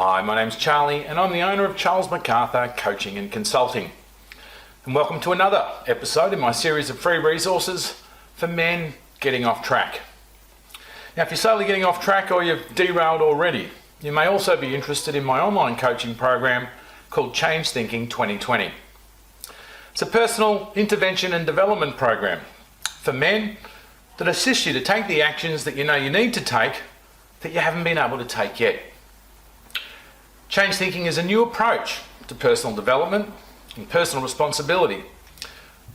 Hi, my name's Charlie and I'm the owner of Charles McArthur Coaching and Consulting. And welcome to another episode in my series of free resources for men getting off track. Now, if you're slowly getting off track or you've derailed already, you may also be interested in my online coaching program called Change Thinking 2020. It's a personal intervention and development program for men that assists you to take the actions that you know you need to take that you haven't been able to take yet. Change thinking is a new approach to personal development and personal responsibility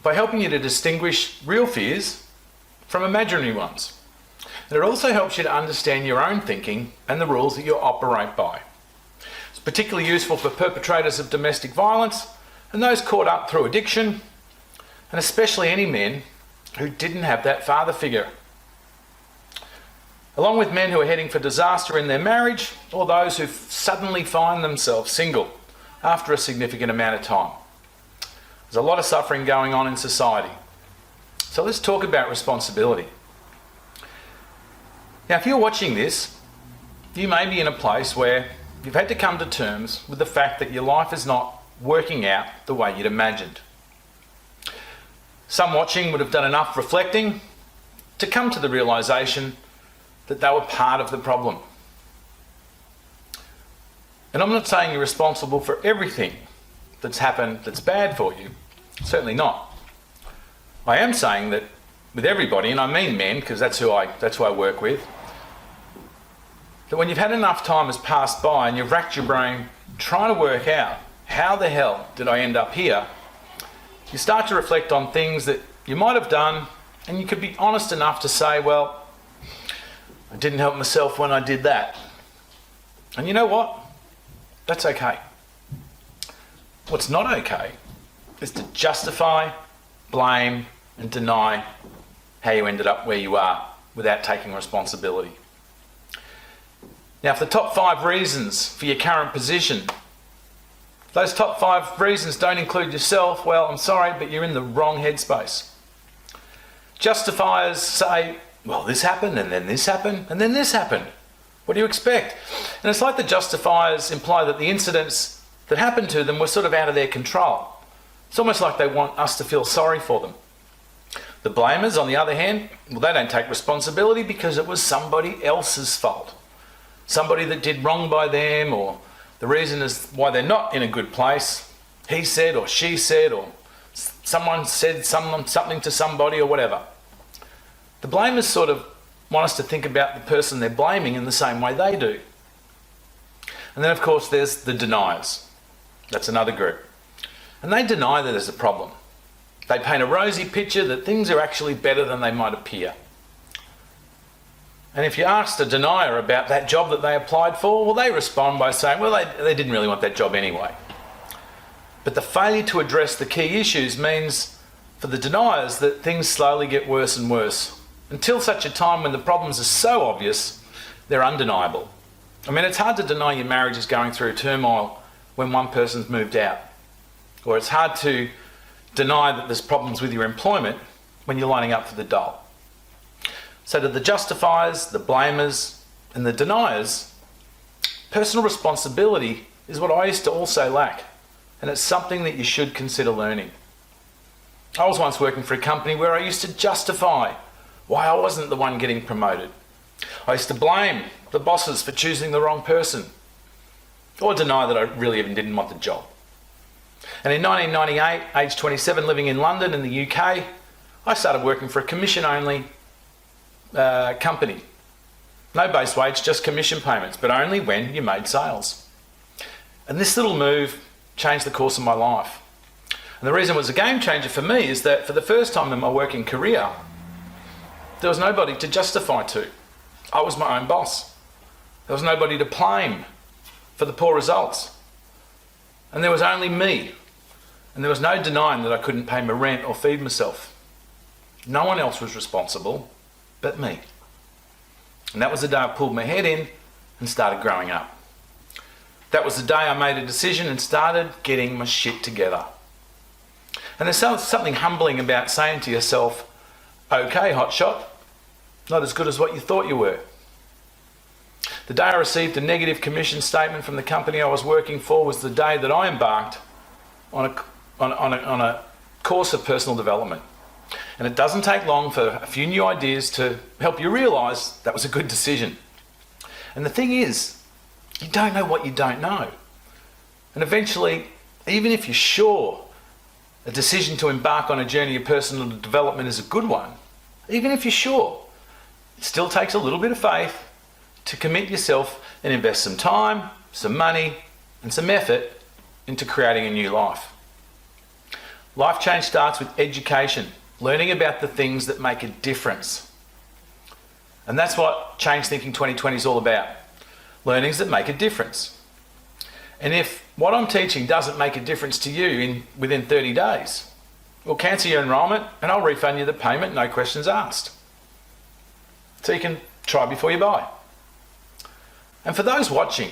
by helping you to distinguish real fears from imaginary ones. And it also helps you to understand your own thinking and the rules that you operate by. It's particularly useful for perpetrators of domestic violence and those caught up through addiction, and especially any men who didn't have that father figure. Along with men who are heading for disaster in their marriage, or those who suddenly find themselves single after a significant amount of time. There's a lot of suffering going on in society. So let's talk about responsibility. Now, if you're watching this, you may be in a place where you've had to come to terms with the fact that your life is not working out the way you'd imagined. Some watching would have done enough reflecting to come to the realisation that they were part of the problem. And I'm not saying you're responsible for everything that's happened that's bad for you. Certainly not. I am saying that with everybody, and I mean men, because that's who I work with, that when you've had enough time has passed by and you've racked your brain trying to work out how the hell did I end up here, you start to reflect on things that you might have done, and you could be honest enough to say, well, I didn't help myself when I did that. And you know what? That's okay. What's not okay is to justify, blame, and deny how you ended up where you are without taking responsibility. Now, if the top 5 reasons for your current position, if those top 5 reasons don't include yourself, well, I'm sorry, but you're in the wrong headspace. Justifiers say, well, this happened, and then this happened, and then this happened. What do you expect? And it's like the justifiers imply that the incidents that happened to them were sort of out of their control. It's almost like they want us to feel sorry for them. The blamers, on the other hand, well, they don't take responsibility because it was somebody else's fault. Somebody that did wrong by them, or the reason is why they're not in a good place. He said, or she said, or someone said something to somebody, or whatever. The blamers sort of want us to think about the person they're blaming in the same way they do. And then, of course, there's the deniers. That's another group. And they deny that there's a problem. They paint a rosy picture that things are actually better than they might appear. And if you asked a denier about that job that they applied for, well, they respond by saying, well, they didn't really want that job anyway. But the failure to address the key issues means for the deniers that things slowly get worse and worse, until such a time when the problems are so obvious, they're undeniable. I mean, it's hard to deny your marriage is going through turmoil when one person's moved out. Or it's hard to deny that there's problems with your employment when you're lining up for the dole. So to the justifiers, the blamers, and the deniers, personal responsibility is what I used to also lack. And it's something that you should consider learning. I was once working for a company where I used to justify why I wasn't the one getting promoted. I used to blame the bosses for choosing the wrong person, or deny that I really even didn't want the job. And in 1998, age 27, living in London in the UK, I started working for a commission-only company. No base wage, just commission payments, but only when you made sales. And this little move changed the course of my life. And the reason it was a game changer for me is that for the first time in my working career, there was nobody to justify to. I was my own boss. There was nobody to blame for the poor results. And there was only me. And there was no denying that I couldn't pay my rent or feed myself. No one else was responsible but me. And that was the day I pulled my head in and started growing up. That was the day I made a decision and started getting my shit together. And there's something humbling about saying to yourself, okay, hotshot, not as good as what you thought you were. The day I received a negative commission statement from the company I was working for was the day that I embarked on a course of personal development. And it doesn't take long for a few new ideas to help you realise that was a good decision. And the thing is, you don't know what you don't know. And eventually, even if you're sure a decision to embark on a journey of personal development is a good one, even if you're sure, it still takes a little bit of faith to commit yourself and invest some time, some money, and some effort into creating a new life. Life change starts with education, learning about the things that make a difference. And that's what Change Thinking 2020 is all about. Learnings that make a difference. And if what I'm teaching doesn't make a difference to you within 30 days, we'll cancel your enrolment and I'll refund you the payment, no questions asked. So you can try before you buy. And for those watching,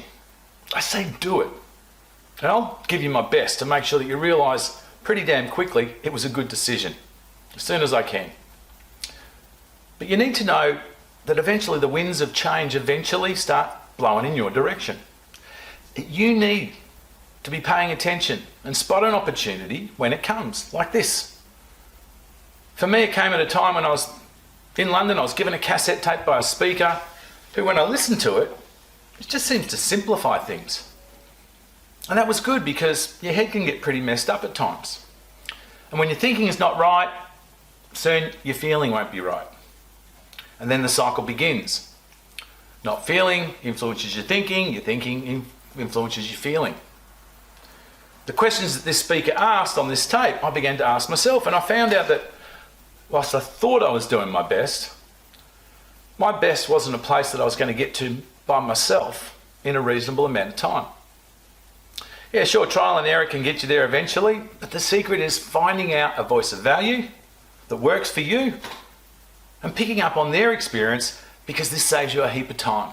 I say do it. And I'll give you my best to make sure that you realise pretty damn quickly it was a good decision, as soon as I can. But you need to know that eventually the winds of change start blowing in your direction. You need to be paying attention and spot an opportunity when it comes, like this. For me, it came at a time when I was in London. I was given a cassette tape by a speaker who, when I listened to it, it just seems to simplify things. And that was good because your head can get pretty messed up at times. And when your thinking is not right, soon your feeling won't be right. And then the cycle begins. Not feeling influences your thinking influences your feeling. The questions that this speaker asked on this tape, I began to ask myself, and I found out that whilst I thought I was doing my best wasn't a place that I was going to get to by myself in a reasonable amount of time. Yeah, sure, trial and error can get you there eventually, but the secret is finding out a voice of value that works for you and picking up on their experience, because this saves you a heap of time.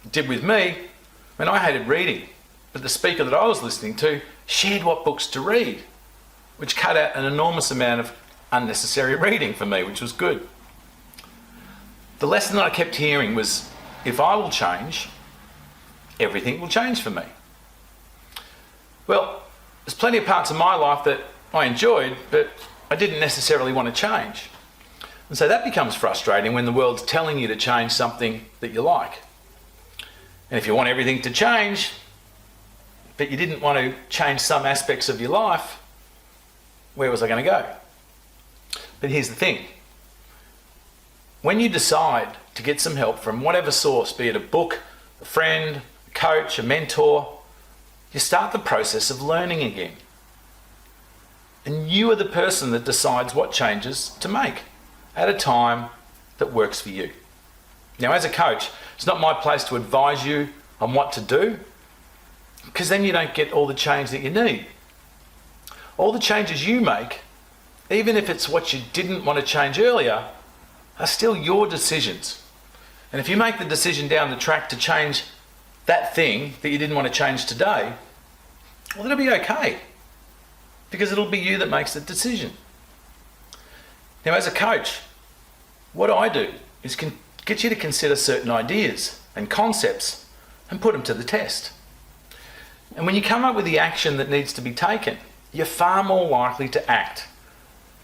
It did with me. I hated reading, but the speaker that I was listening to shared what books to read, which cut out an enormous amount of unnecessary reading for me, which was good. The lesson that I kept hearing was, if I will change, everything will change for me. Well, there's plenty of parts of my life that I enjoyed, but I didn't necessarily want to change. And so that becomes frustrating when the world's telling you to change something that you like. And if you want everything to change, but you didn't want to change some aspects of your life, where was I going to go? But here's the thing. When you decide to get some help from whatever source, be it a book, a friend, a coach, a mentor, you start the process of learning again. And you are the person that decides what changes to make at a time that works for you. Now, as a coach, it's not my place to advise you on what to do, because then you don't get all the change that you need. All the changes you make, even if it's what you didn't want to change earlier, are still your decisions. And if you make the decision down the track to change that thing that you didn't want to change today, well, it'll be okay, because it'll be you that makes the decision. Now, as a coach, what I do is get you to consider certain ideas and concepts and put them to the test. And when you come up with the action that needs to be taken, you're far more likely to act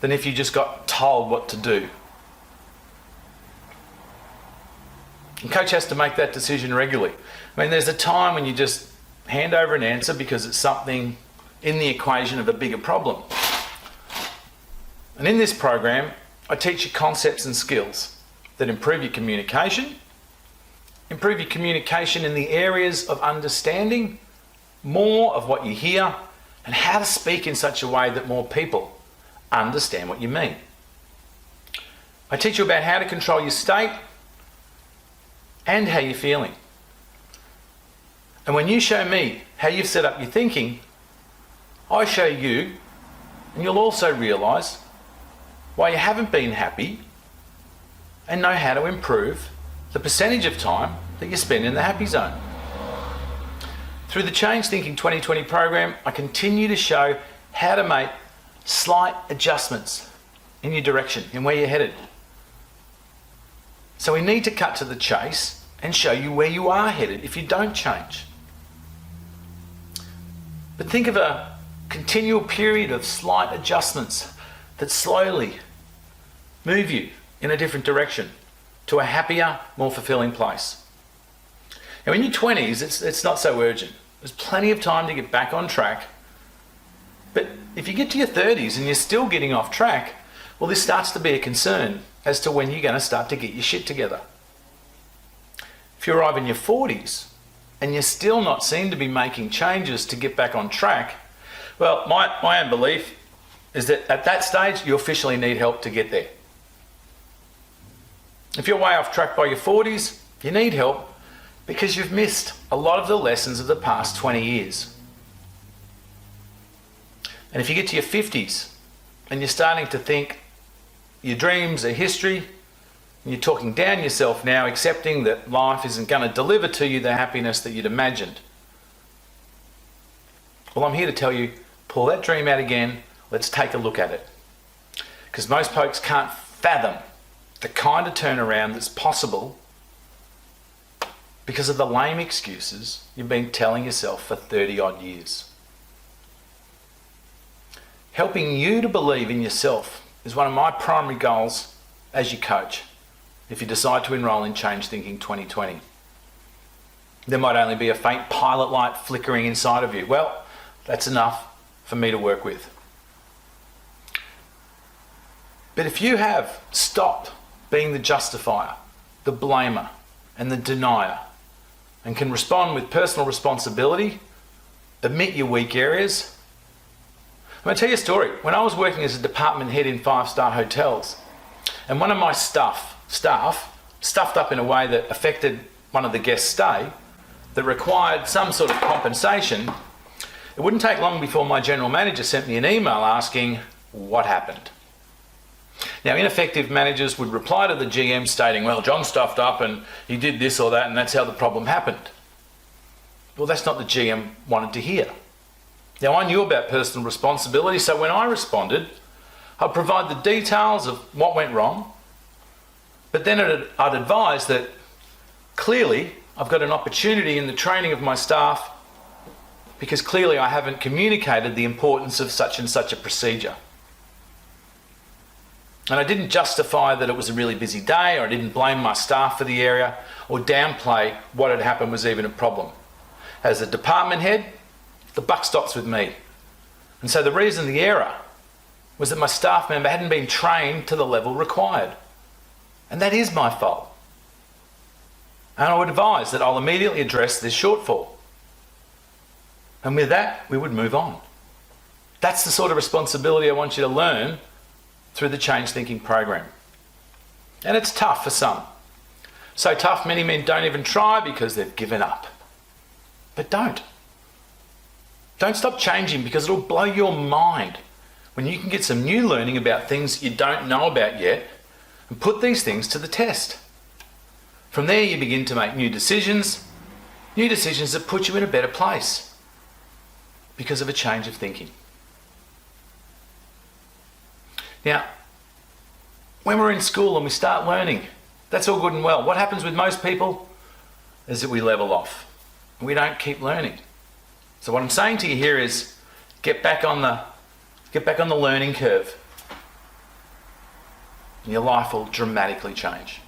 than if you just got told what to do. And coach has to make that decision regularly. I mean, there's a time when you just hand over an answer because it's something in the equation of a bigger problem. And in this program, I teach you concepts and skills that improve your communication in the areas of understanding more of what you hear and how to speak in such a way that more people understand what you mean. I teach you about how to control your state and how you're feeling. And when you show me how you've set up your thinking, I show you, and you'll also realise why you haven't been happy and know how to improve the percentage of time that you spend in the happy zone. Through the Change Thinking 2020 program, I continue to show how to make slight adjustments in your direction, in where you're headed. So we need to cut to the chase and show you where you are headed if you don't change. But think of a continual period of slight adjustments that slowly move you in a different direction to a happier, more fulfilling place. Now in your 20s, it's not so urgent. There's plenty of time to get back on track. But if you get to your 30s and you're still getting off track, well, this starts to be a concern as to when you're going to start to get your shit together. If you arrive in your 40s and you still not seem to be making changes to get back on track, well, my own belief is that at that stage, you officially need help to get there. If you're way off track by your 40s, you need help because you've missed a lot of the lessons of the past 20 years. And if you get to your 50s and you're starting to think your dreams are history, and you're talking down yourself now, accepting that life isn't going to deliver to you the happiness that you'd imagined, well, I'm here to tell you, pull that dream out again, let's take a look at it. Because most folks can't fathom the kind of turnaround that's possible because of the lame excuses you've been telling yourself for 30 odd years. Helping you to believe in yourself is one of my primary goals as your coach if you decide to enrol in Change Thinking 2020. There might only be a faint pilot light flickering inside of you. Well, that's enough for me to work with. But if you have stopped being the justifier, the blamer, and the denier, and can respond with personal responsibility, admit your weak areas. I'm going to tell you a story. When I was working as a department head in 5-star hotels, and one of my staff stuffed up in a way that affected one of the guests' stay, that required some sort of compensation, it wouldn't take long before my general manager sent me an email asking what happened. Now, ineffective managers would reply to the GM stating, well, John stuffed up and he did this or that and that's how the problem happened. Well, that's not the GM wanted to hear. Now, I knew about personal responsibility, so when I responded, I'd provide the details of what went wrong, but then I'd advise that clearly I've got an opportunity in the training of my staff because clearly I haven't communicated the importance of such and such a procedure. And I didn't justify that it was a really busy day, or I didn't blame my staff for the area, or downplay what had happened was even a problem. As a department head, the buck stops with me. And so the reason the error was that my staff member hadn't been trained to the level required. And that is my fault. And I would advise that I'll immediately address this shortfall. And with that, we would move on. That's the sort of responsibility I want you to learn through the Change Thinking program. And it's tough for some. So tough, many men don't even try because they've given up. But don't. Don't stop changing because it'll blow your mind when you can get some new learning about things you don't know about yet and put these things to the test. From there, you begin to make new decisions that put you in a better place because of a change of thinking. Now, when we're in school and we start learning, that's all good and well. What happens with most people is that we level off. We don't keep learning. So what I'm saying to you here is get back on the learning curve. And your life will dramatically change.